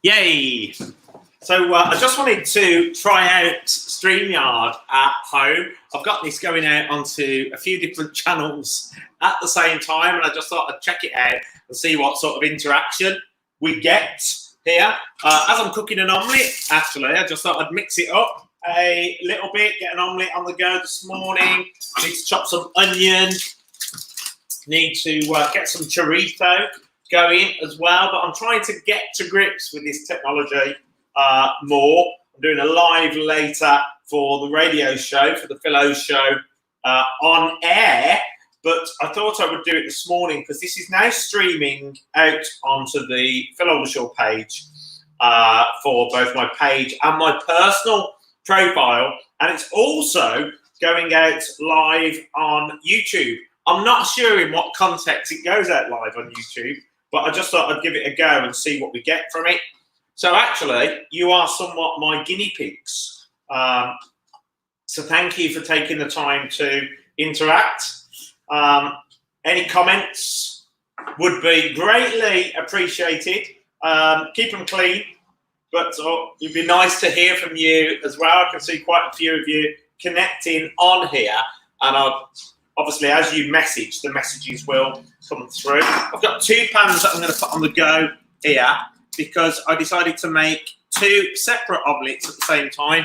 Yay! So I just wanted to try out StreamYard at home. I've got this going out onto a few different channels at the same time, and I just thought I'd check it out and see what sort of interaction we get here. As I'm cooking an omelette, actually, I just thought I'd mix it up a little bit, get an omelette on the go this morning. Need to chop some onion. Need to get some chorizo going as well, but I'm trying to get to grips with this technology more. I'm doing a live later for the radio show, for the Flavours show on air, but I thought I would do it this morning because this is now streaming out onto the Oldershaw page for both my page and my personal profile, and it's also going out live on YouTube. I'm not sure in what context it goes out live on YouTube, but I just thought I'd give it a go and see what we get from it. So actually, you are somewhat my guinea pigs. So thank you for taking the time to interact. Any comments would be greatly appreciated. Keep them clean, but it'd be nice to hear from you as well. I can see quite a few of you connecting on here, and obviously, as you message, the messages will come through. I've got 2 pans that I'm going to put on the go here because I decided to make 2 separate omelettes at the same time.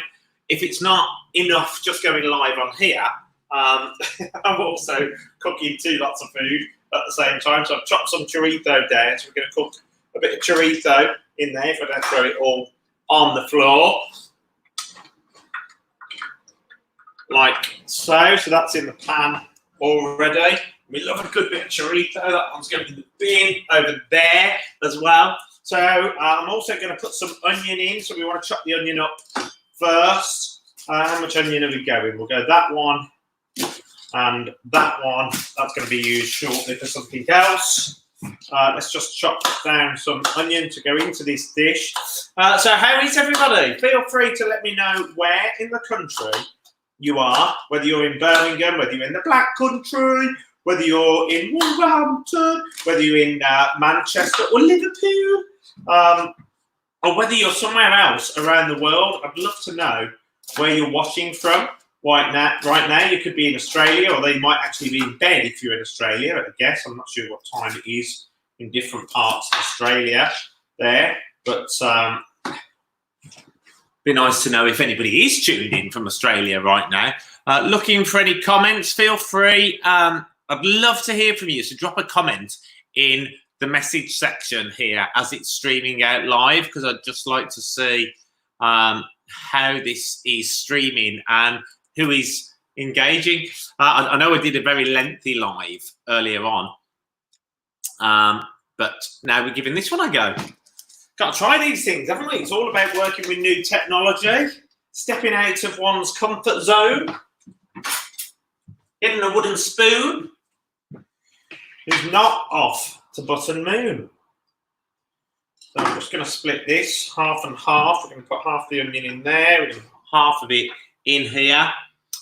If it's not enough just going live on here, I'm also cooking 2 lots of food at the same time. So I've chopped some chorizo down. So we're going to cook a bit of chorizo in there if I don't throw it all on the floor. Like so. So that's in the pan already. We love a good bit of chorizo. That one's going in the bin over there as well. So I'm also going to put some onion in. So we want to chop the onion up first. How much onion are we going? We'll go that one and that one. That's going to be used shortly for something else. Let's just chop down some onion to go into this dish. So how is everybody? Feel free to let me know where in the country you are, whether you're in Birmingham, whether you're in the Black Country, whether you're in Wolverhampton, whether you're in Manchester or Liverpool, or whether you're somewhere else around the world. I'd love to know where you're watching from right now. You could be in Australia, or they might actually be in bed if you're in Australia, I guess. I'm not sure what time it is in different parts of Australia there, but be nice to know if anybody is tuned in from Australia right now. Looking for any comments, feel free. I'd love to hear from you. So drop a comment in the message section here as it's streaming out live, because I'd just like to see how this is streaming and who is engaging. I know I did a very lengthy live earlier on, but now we're giving this one a go. Got to try these things, haven't we? It's all about working with new technology, stepping out of one's comfort zone, getting a wooden spoon who's not off to button moon. So I'm just going to split this half and half. We're going to put half the onion in there. We're going to put half of it in here.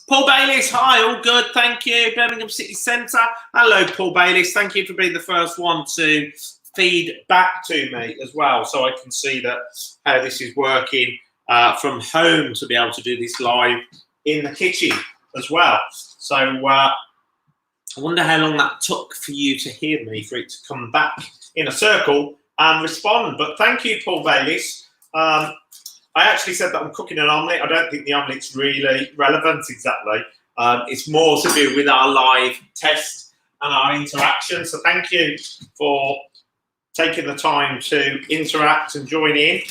Paul Bayliss, hi, all good, thank you. Birmingham City Centre. Hello, Paul Bayliss. Thank you for being the first one to feed back to me as well, so I can see that how this is working from home to be able to do this live in the kitchen as well. So I wonder how long that took for you to hear me, for it to come back in a circle and respond. But thank you, Paul Bayliss. I actually said that I'm cooking an omelette. I don't think the omelette's really relevant exactly. It's more to do with our live test and our interaction. So thank you for taking the time to interact and join in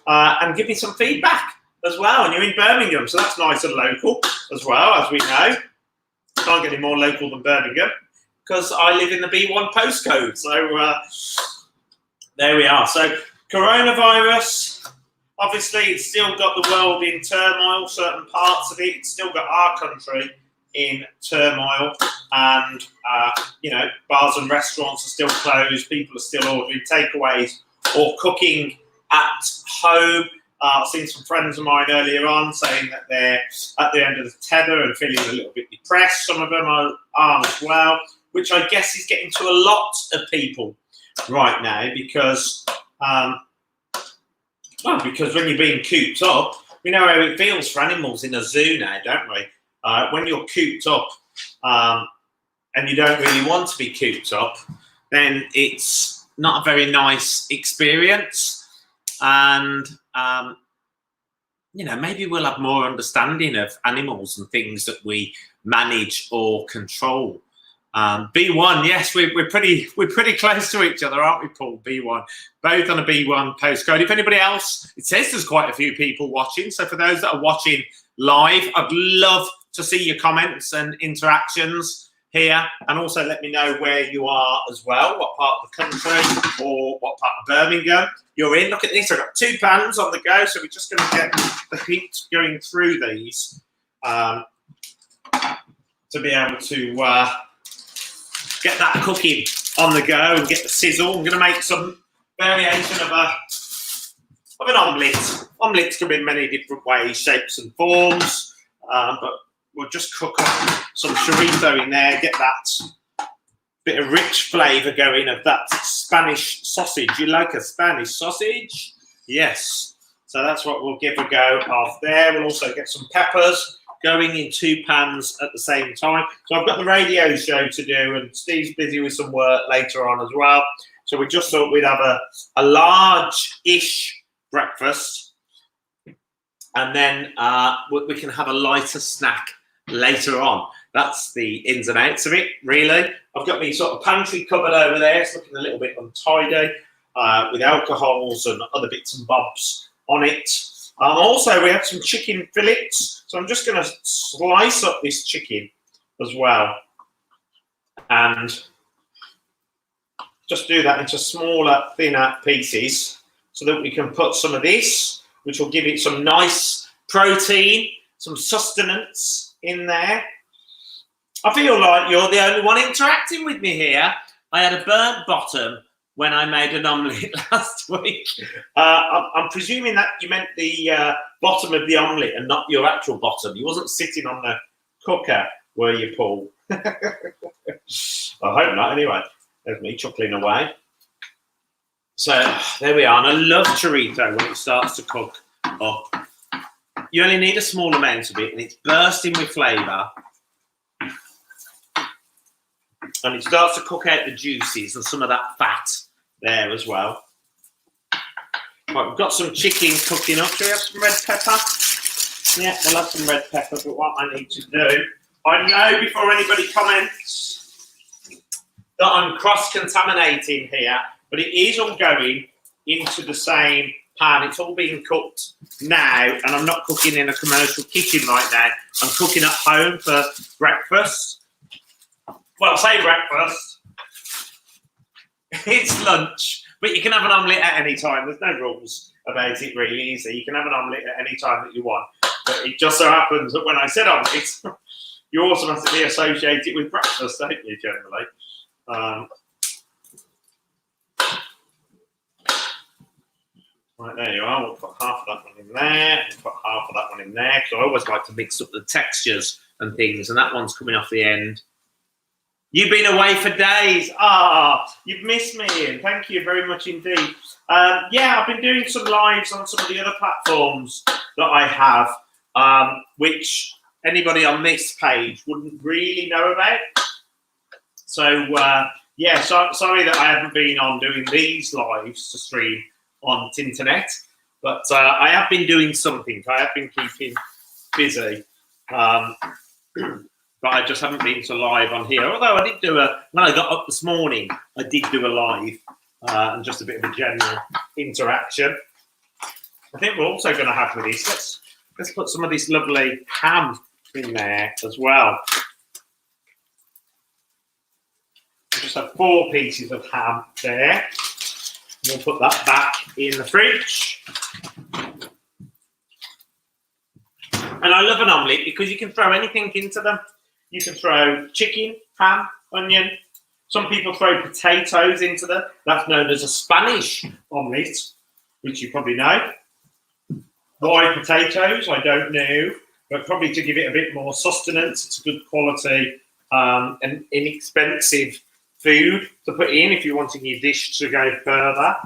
and give me some feedback as well. And you're in Birmingham, so that's nice and local as well, as we know. Can't get any more local than Birmingham because I live in the B1 postcode. So there we are. So coronavirus, obviously it's still got the world in turmoil, certain parts of it. It's still got our country in turmoil, and bars and restaurants are still closed. People are still ordering takeaways or cooking at home. I've seen some friends of mine earlier on saying that they're at the end of the tether and feeling a little bit depressed. Some of them are as well, which I guess is getting to a lot of people right now because Well, because when you're being cooped up, we know how it feels for animals in a zoo now, don't we? When you're cooped up and you don't really want to be cooped up, then it's not a very nice experience. And, you know, maybe we'll have more understanding of animals and things that we manage or control. B1, yes, we're pretty close to each other, aren't we, Paul? B1, both on a B1 postcode. If anybody else, it says there's quite a few people watching. So for those that are watching live, I'd love to see your comments and interactions here, and also let me know where you are as well, what part of the country or what part of Birmingham you're in. Look at this, I've got 2 pans on the go, so we're just going to get the heat going through these to be able to get that cooking on the go and get the sizzle. I'm going to make some variation of an omelette. Omelettes come in many different ways, shapes and forms, but we'll just cook up some chorizo in there, get that bit of rich flavour going of that Spanish sausage. You like a Spanish sausage? Yes. So that's what we'll give a go of there. We'll also get some peppers going in 2 pans at the same time. So I've got the radio show to do, and Steve's busy with some work later on as well. So we just thought we'd have a large-ish breakfast, and then we can have a lighter snack later on. That's the ins and outs of it, really. I've got my sort of pantry cupboard over there. It's looking a little bit untidy with alcohols and other bits and bobs on it. Also, we have some chicken fillets, so I'm just going to slice up this chicken as well and just do that into smaller, thinner pieces so that we can put some of this, which will give it some nice protein, some sustenance in there. I feel like you're the only one interacting with me here. I had a burnt bottom when I made an omelette last week. I'm presuming that you meant the bottom of the omelette and not your actual bottom. You wasn't sitting on the cooker, were you, Paul? I hope not. Anyway, there's me chuckling away. So there we are. And I love chorizo when it starts to cook up. You only need a small amount of it, and it's bursting with flavour. And it starts to cook out the juices and some of that fat there as well. Right, we've got some chicken cooking up. Do we have some red pepper? Yeah, we'll have some red pepper, but what I need to do, I know before anybody comments that I'm cross-contaminating here, but it is all going into the same pan. It's all being cooked now, and I'm not cooking in a commercial kitchen right now. I'm cooking at home for breakfast. Well, I say breakfast. It's lunch, but you can have an omelette at any time. There's no rules about it, really, is there? You can have an omelette at any time that you want. But it just so happens that when I said omelette, you automatically associate it with breakfast, don't you, generally? Right, there you are. We'll put half of that one in there. We'll put half of that one in there, because I always like to mix up the textures and things, and that one's coming off the end. You've been away for days. You've missed me, Ian. Thank you very much indeed. Yeah, I've been doing some lives on some of the other platforms that I have, which anybody on this page wouldn't really know about. So, yeah, sorry that I haven't been on doing these lives to stream on the internet, but I have been doing something. I have been keeping busy. But I just haven't been to live on here. Although I did do when I got up this morning, I did do a live and just a bit of a general interaction. I think we're also going to have with this, let's put some of this lovely ham in there as well. We'll just have 4 pieces of ham there. We'll put that back in the fridge. And I love an omelette because you can throw anything into them. You can throw chicken, ham, onion. Some people throw potatoes into them. That's known as a Spanish omelette, which you probably know. Why potatoes? I don't know. But probably to give it a bit more sustenance. It's a good quality and inexpensive food to put in if you're wanting your dish to go further.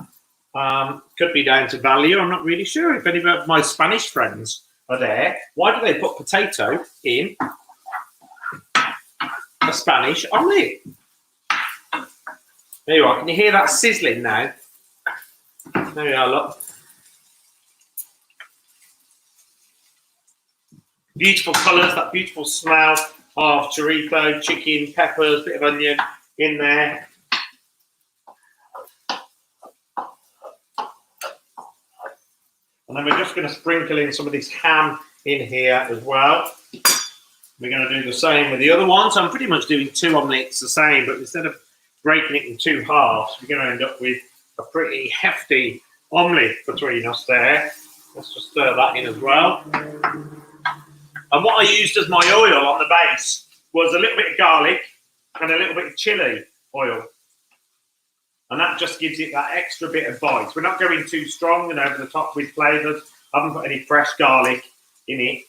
Could be down to value. I'm not really sure. If any of my Spanish friends are there, why do they put potato in a Spanish omelette? There you are. Can you hear that sizzling now? There we are, look. Beautiful colours, that beautiful smell of chorizo, chicken, peppers, bit of onion in there. And then we're just going to sprinkle in some of this ham in here as well. We're going to do the same with the other one. So I'm pretty much doing 2 omelettes the same, but instead of breaking it in 2 halves, we're going to end up with a pretty hefty omelette between us there. Let's just stir that in as well. And what I used as my oil on the base was a little bit of garlic and a little bit of chili oil. And that just gives it that extra bit of bite. We're not going too strong and over the top with flavours. I haven't put any fresh garlic in it.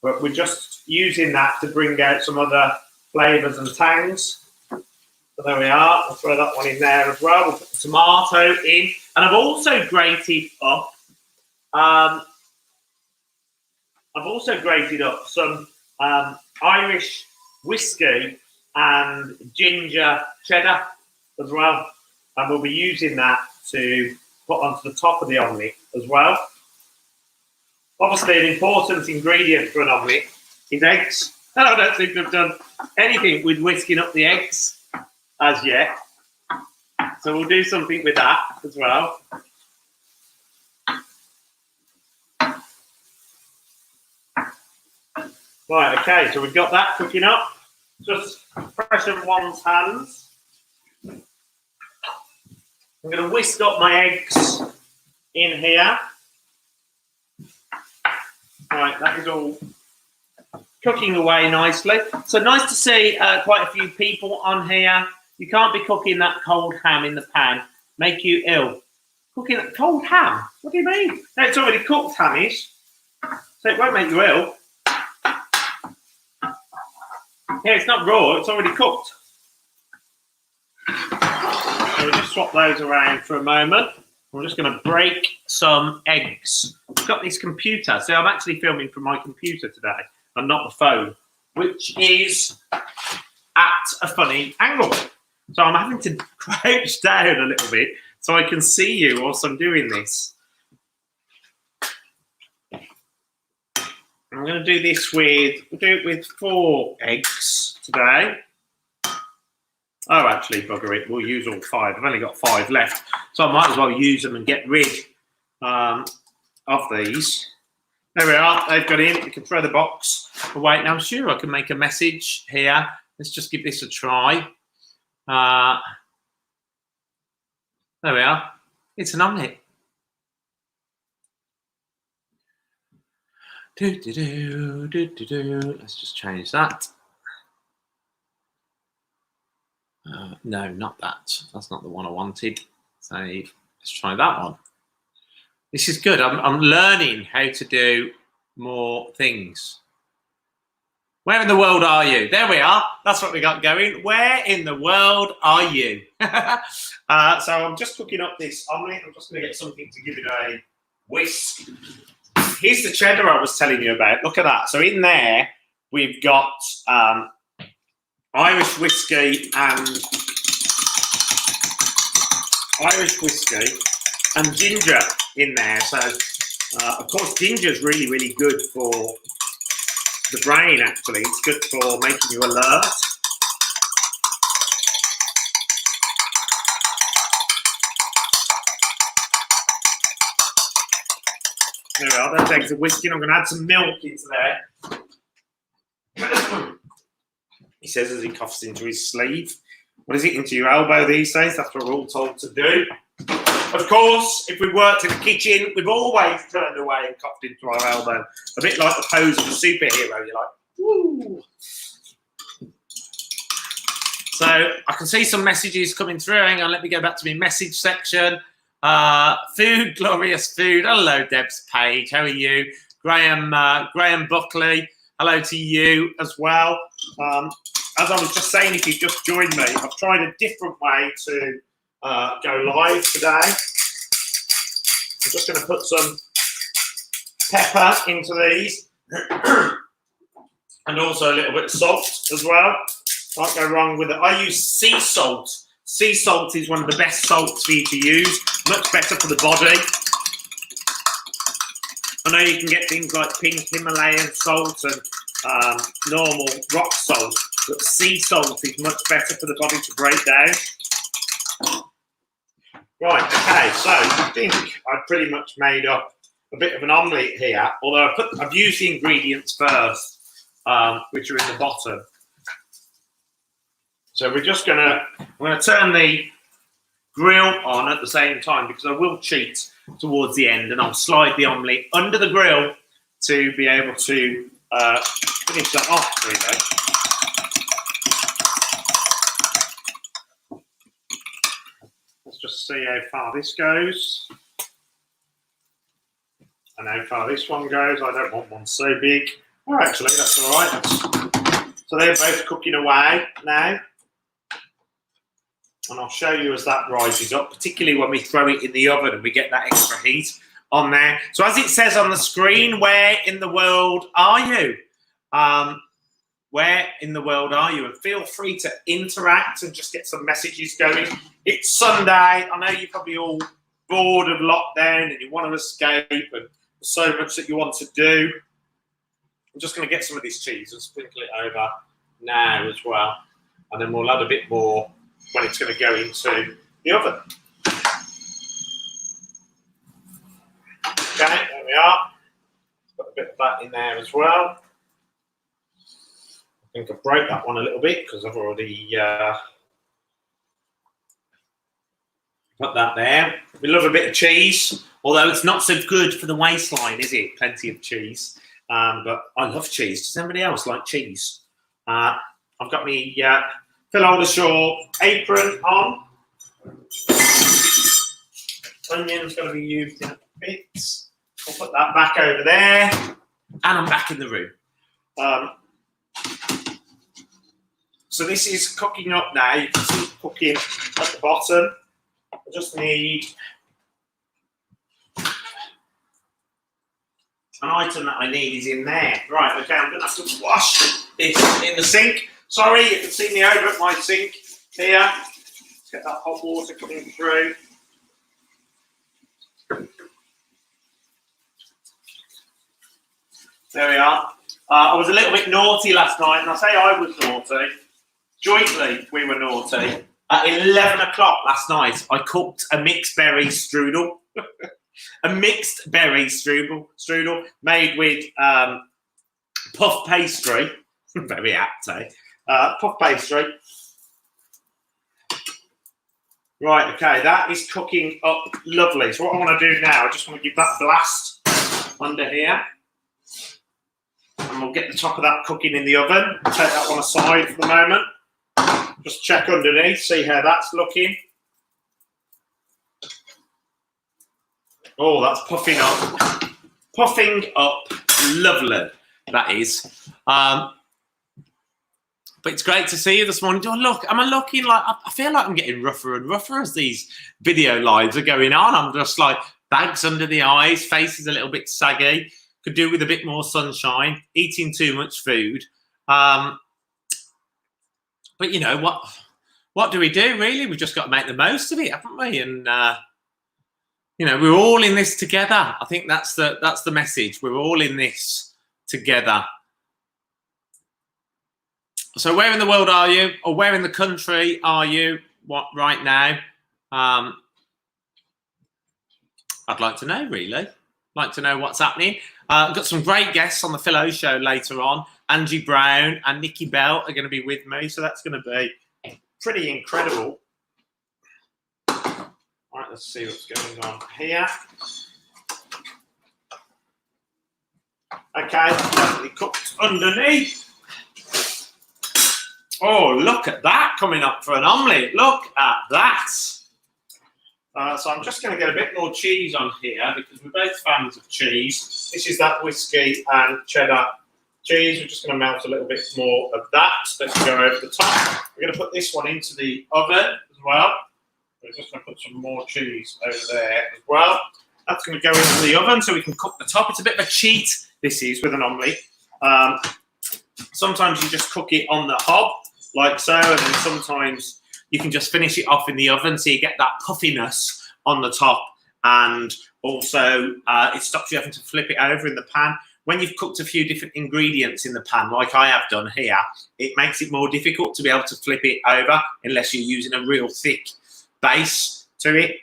But we're just using that to bring out some other flavours and tangs. So there we are. I'll throw that one in there as well. We'll put the tomato in. And I've also grated up some Irish whiskey and ginger cheddar as well, and we'll be using that to put onto the top of the omelette as well. Obviously, an important ingredient for an omelette is eggs, and I don't think they've done anything with whisking up the eggs as yet, so we'll do something with that as well. Right, okay, so we've got that cooking up. Just pressure one's hands. I'm going to whisk up my eggs in here. Right, that is all cooking away nicely. So nice to see quite a few people on here. You can't be cooking that cold ham in the pan. Make you ill. Cooking that cold ham? What do you mean? No, it's already cooked, hamish. So it won't make you ill. Yeah, it's not raw, it's already cooked. So we'll just swap those around for a moment. We're just going to break some eggs. I've got this computer, so I'm actually filming from my computer today and not the phone, which is at a funny angle. So I'm having to crouch down a little bit so I can see you whilst I'm doing this. I'm going to do this we'll do it with 4 eggs today. Oh, actually, bugger it, we'll use all 5. I've only got 5 left, so I might as well use them and get rid of these. There we are, they've got in. You can throw the box away. Now, I'm sure I can make a message here. Let's just give this a try. There we are. It's an omelette. Let's just change that. No, not that. That's not the one I wanted. Save. Let's try that one. This is good. I'm learning how to do more things. Where in the world are you? There we are. That's what we got going. Where in the world are you? So I'm just cooking up this omelette. I'm just going to get something to give it a whisk. Here's the cheddar I was telling you about. Look at that. So in there, we've got Irish whiskey and ginger in there. So, of course, ginger is really, really good for the brain, actually. It's good for making you alert. There we are, those eggs are whisking. I'm going to add some milk into there. He says as he coughs into his sleeve. What is it, into your elbow these days? That's what we're all told to do. Of course, if we worked in the kitchen, we've always turned away and coughed into our elbow. A bit like the pose of a superhero. You're like, woo. So I can see some messages coming through. Hang on, let me go back to my message section. Food, glorious food. Hello, Deb's Page. How are you? Graham Buckley. Hello to you as well. As I was just saying, if you just joined me, I've tried a different way to go live today. I'm just going to put some pepper into these and also a little bit of salt as well. Can't go wrong with it. I use sea salt. Sea salt is one of the best salts for you to use. Much better for the body. I know you can get things like pink Himalayan salt and normal rock salt, but sea salt is much better for the body to break down. Right, okay, so I think I've pretty much made up a bit of an omelette here, although I've used the ingredients first, which are in the bottom. So I'm going to turn the grill on at the same time because I will cheat towards the end and I'll slide the omelette under the grill to be able to finish that off, really. Let's just see how far this goes and how far this one goes. I don't want one so big. Oh, actually, that's all right. So they're both cooking away now. And I'll show you as that rises up, particularly when we throw it in the oven and we get that extra heat on there. So as it says on the screen, where in the world are you? Where in the world are you? And feel free to interact and just get some messages going. It's Sunday. I know you're probably all bored of lockdown and you want to escape and there's so much that you want to do. I'm just going to get some of this cheese and sprinkle it over now as well. And then we'll add a bit more when it's going to go into the oven. Okay, there we are. Put a bit of that in there as well. I think I broke that one a little bit because I've already put that there. We love a bit of cheese, although it's not so good for the waistline, is it? Plenty of cheese. But I love cheese. Does anybody else like cheese? I've got me Phil Oldershaw apron on. Onion's going to be used in bits. I'll put that back over there. And I'm back in the room. So this is cooking up now. You can see it cooking at the bottom. I just need an item that I need is in there. Right, okay, I'm going to have to wash this in the sink. Sorry, you can see me over at my sink here. Let's get that hot water coming through. There we are. I was a little bit naughty last night, and I say I was naughty. Jointly, we were naughty. At 11 o'clock last night, I cooked a mixed berry strudel. A mixed berry strudel made with puff pastry. Very apt, eh? Puff pastry. Right, okay, that is cooking up lovely. So what I want to do now, I just want to give that a blast under here. And we'll get the top of that cooking in the oven. Take that one aside for the moment. Just check underneath, see how that's looking. Oh, that's puffing up. Puffing up lovely, that is. But it's great to see you this morning. Oh, look, am I looking like, I feel like I'm getting rougher and rougher as these video lives are going on. I'm just like bags under the eyes, face is a little bit saggy. Could do with a bit more sunshine, eating too much food. But you know, what do we do, really? We've just got to make the most of it, haven't we? And, you know, we're all in this together. I think that's the message. We're all in this together. So where in the world are you? Or where in the country are you right now? I'd like to know, really. Like to know what's happening. I've got some great guests on the Phil O Show later on. Angie Brown and Nikki Bell are going to be with me. So that's going to be pretty incredible. All right, let's see what's going on here. Okay, definitely cooked underneath. Oh, look at that coming up for an omelette. Look at that. So I'm just going to get a bit more cheese on here because we're both fans of cheese. This is that whiskey and cheddar cheese. We're just going to melt a little bit more of that. Let's go over the top. We're going to put this one into the oven as well. We're just going to put some more cheese over there as well. That's going to go into the oven so we can cook the top. It's a bit of a cheat, this is, with an omelette. Sometimes you just cook it on the hob, like so, and then sometimes you can just finish it off in the oven so you get that puffiness on the top, and also it stops you having to flip it over in the pan. When you've cooked a few different ingredients in the pan, like I have done here, it makes it more difficult to be able to flip it over unless you're using a real thick base to it.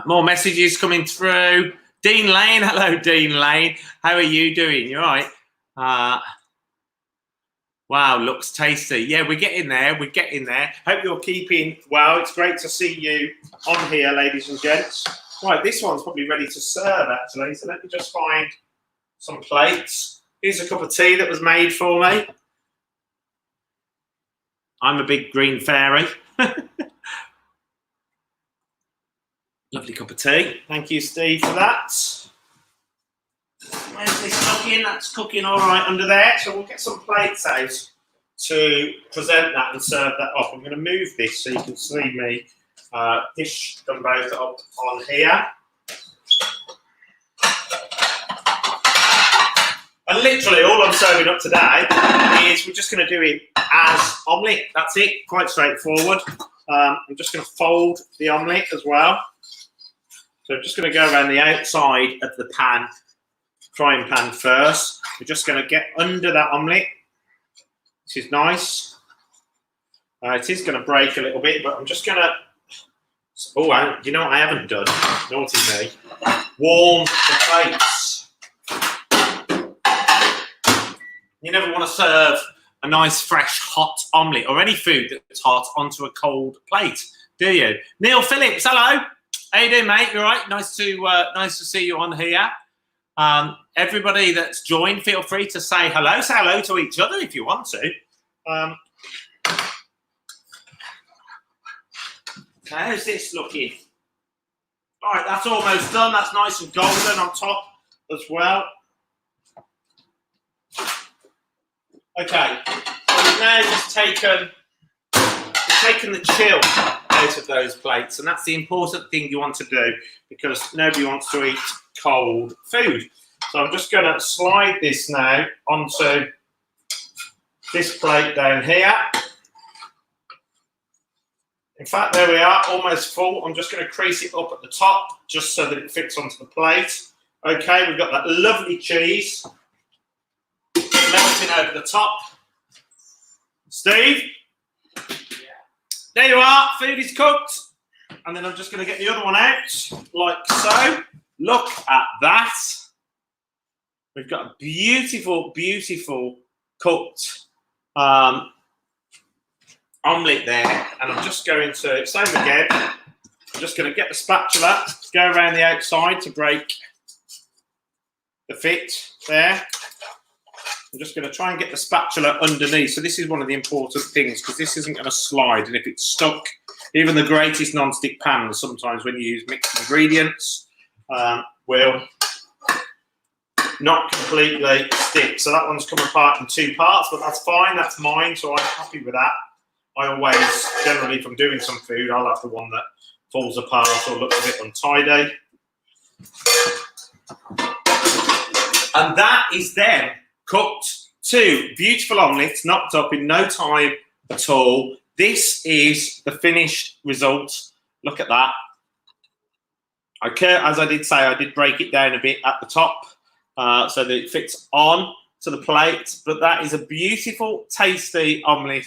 More messages coming through. Dean Lane, hello Dean Lane. How are you doing? You all right? Wow, looks tasty. Yeah, we're getting there. We're getting there. Hope you're keeping well. It's great to see you on here, ladies and gents. Right, this one's probably ready to serve, actually. So let me just find some plates. Here's a cup of tea that was made for me. I'm a big green fairy. Lovely cup of tea. Thank you, Steve, for that. Where's this cooking? That's cooking all right under there. So we'll get some plates out to present that and serve that off. I'm going to move this so you can see me dish them both up on here. And literally all I'm serving up today is we're just going to do it as omelette. That's it. Quite straightforward. I'm just going to fold the omelette as well. So I'm just going to go around the outside of the pan, frying pan first. We're just going to get under that omelette, which is nice. It is going to break a little bit, but I'm just going to... Oh, you know what I haven't done? Naughty me. Warm the plates. You never want to serve a nice, fresh, hot omelette or any food that's hot onto a cold plate, do you? Neil Phillips, hello. How you doing, mate? You all right? Nice to see you on here. Everybody that's joined, feel free to say hello. Say hello to each other if you want to. How's this looking? All right, that's almost done. That's nice and golden on top as well. Okay, so we've now just taken the chill out of those plates, and that's the important thing you want to do because nobody wants to eat cold food. So I'm just going to slide this now onto this plate down here. In fact, there we are, almost full. I'm just going to crease it up at the top just so that it fits onto the plate. Okay, we've got that lovely cheese melting over the top. Steve? There you are, food is cooked. And then I'm just going to get the other one out, like so. Look at that. We've got a beautiful, beautiful cooked omelette there. And I'm just going to, same again, I'm just going to get the spatula, go around the outside to break the fit there. I'm just going to try and get the spatula underneath. So this is one of the important things because this isn't going to slide. And if it's stuck, even the greatest non-stick pans, sometimes when you use mixed ingredients, will not completely stick. So that one's come apart in two parts, but that's fine. That's mine, so I'm happy with that. I always, generally, if I'm doing some food, I'll have the one that falls apart or looks a bit untidy. And that is them cooked. Two beautiful omelettes knocked up in no time at all. This is the finished result. Look at that. Okay, as I did say, I did break it down a bit at the top so that it fits on to the plate. But that is a beautiful, tasty omelette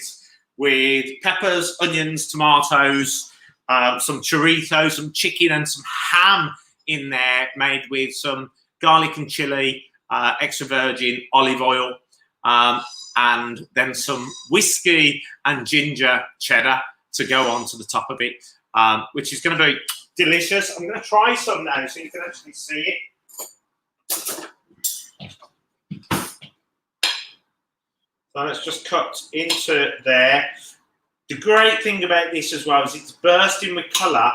with peppers, onions, tomatoes, some chorizo, some chicken and some ham in there, made with some garlic and chili, extra virgin olive oil, and then some whiskey and ginger cheddar to go on to the top of it, which is going to be delicious. I'm going to try some now so you can actually see it. So it's just cut into there. The great thing about this as well is it's bursting with colour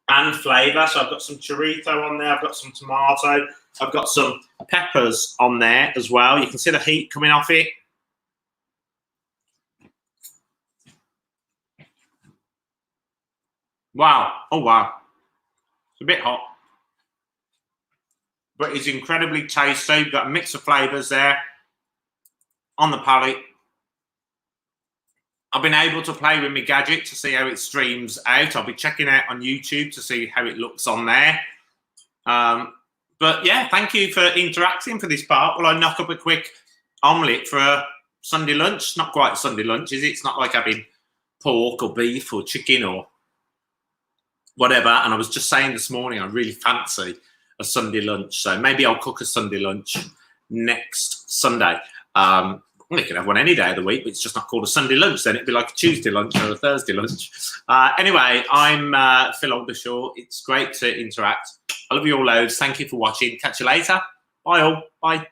and flavour. So I've got some chorizo on there, I've got some tomato, I've got some peppers on there as well. You can see the heat coming off it. Wow. Oh, wow. It's a bit hot. But it's incredibly tasty. You've got a mix of flavours there on the palate. I've been able to play with my gadget to see how it streams out. I'll be checking out on YouTube to see how it looks on there. But yeah, thank you for interacting for this part. Will I knock up a quick omelette for a Sunday lunch? Not quite a Sunday lunch, is it? It's not like having pork or beef or chicken or whatever. And I was just saying this morning, I really fancy a Sunday lunch. So maybe I'll cook a Sunday lunch next Sunday. Well, you can have one any day of the week, but it's just not called a Sunday lunch. Then it'd be like a Tuesday lunch or a Thursday lunch. Anyway, I'm Phil Oldershaw. It's great to interact. I love you all loads. Thank you for watching. Catch you later. Bye all. Bye.